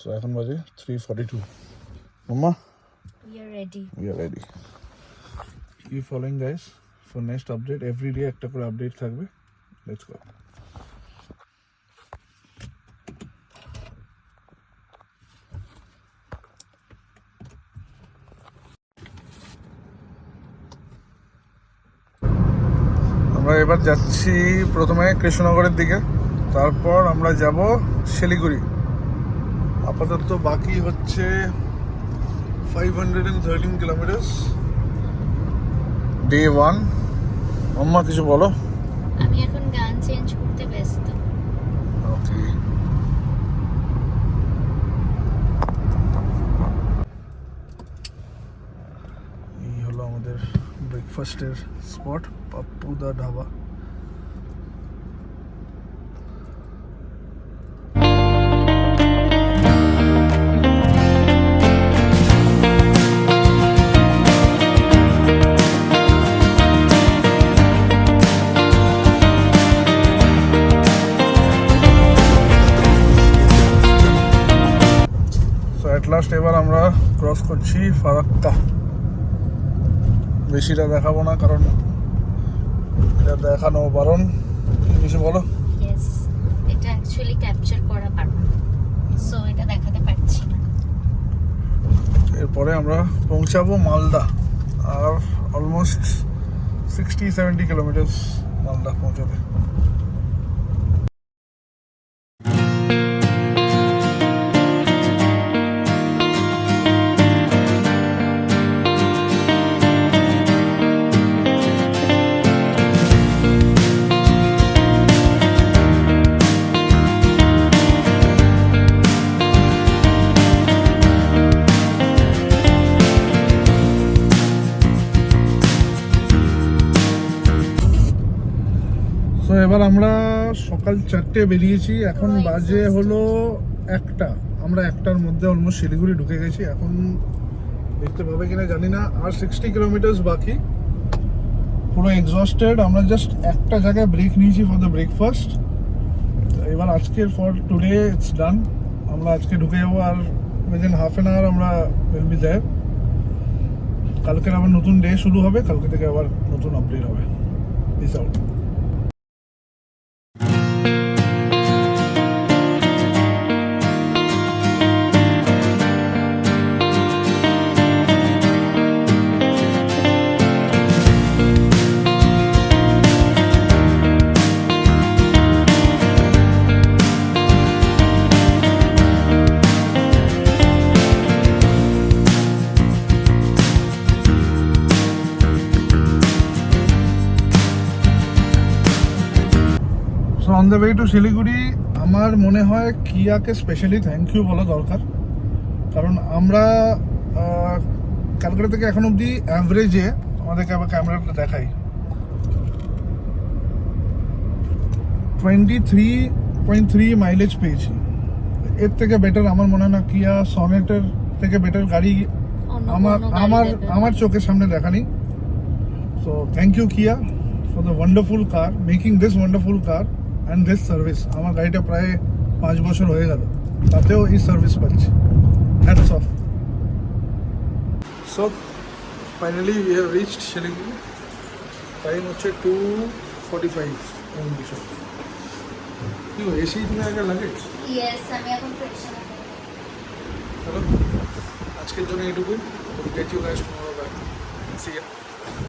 So এখন বাজে 3:42. Mama, We are ready. we are ready. Keep following guys for next update. Every day একটা করে update থাকবে. Let's go. আমরা এবার যাচ্ছি প্রথমে কৃষ্ণনগরের দিকে, তারপর আমরা যাব শিলিগুড়ি। আপাতত বাকি হচ্ছে 513 কিলোমিটার, ডে 1। মাম্মা কিছু বলো। আমি এখন গান চেঞ্জ করতে ব্যস্ত। ওকে, এই হলো আমাদের ব্রেকফাস্টের স্পট, পাপ্পুদা ধাবা। লাস্ট এবার আমরা ক্রস করছি ফারাক্কা। বেশিটা দেখাবো না কারণ এটা দেখানো বারণ। কিছু বলো। ইয়েস, এটা অ্যাকচুয়ালি ক্যাপচার করা বারণ, সো এটা দেখাতে পারছি না। এরপরে আমরা পৌঁছাবো মালদা, আর অলমোস্ট 60-70 কিলোমিটার মালদা পৌঁছাতে। তো এবার আমরা সকাল 4টে বেরিয়েছি, এখন বাজে হলো 1টা। আমরা 1টার মধ্যে অলমোস্ট শিলিগুড়ি ঢুকে গেছি। এখন দেখতে পাবে কিনা জানি না, আর 60 কিলোমিটার বাকি। পুরো এক্সস্টেড। আমরা জাস্ট একটা জায়গায় ব্রেক নিয়েছি ফর দ্য ব্রেকফাস্ট। এবার আজকের ফর টুডে ইটস ডান। আমরা আজকে ঢুকে যাবো, আর উইদিন হাফ অ্যান আওয়ার আমরা উইল বি দেয়ার। কালকের আবার নতুন ডে শুরু হবে, কালকে থেকে আবার নতুন আপডেট হবে। Piece out. So on the way to Siliguri আমার মনে হয় কিয়াকে স্পেশালি থ্যাংক ইউ বলা দরকার, কারণ আমরা ক্যালকাটা থেকে এখন অবধি অ্যাভারেজে আমাদেরকে আবার ক্যামেরাটা দেখাই 23.3 মাইলেজ পেয়েছি। এর থেকে বেটার আমার মনে হয় না কিয়া সনেটের থেকে বেটার গাড়ি আমার চোখের সামনে দেখানি। সো থ্যাংক ইউ কিয়া for the wonderful car, making this wonderful car and this service. আমার গাড়িটা প্রায় 5 বছর হয়ে গেল, তাতেও এই সার্ভিস পাচ্ছি। Hats off. So finally we have reached Siliguri. Time হচ্ছে 2:45 এমন কিছু। কি এসি তুমি আগে লাগে? ইয়েস, আমি এখন ফ্রেশ হব। চলো আজকের জন্য এটুকুই। Get you guys tomorrow back. See you.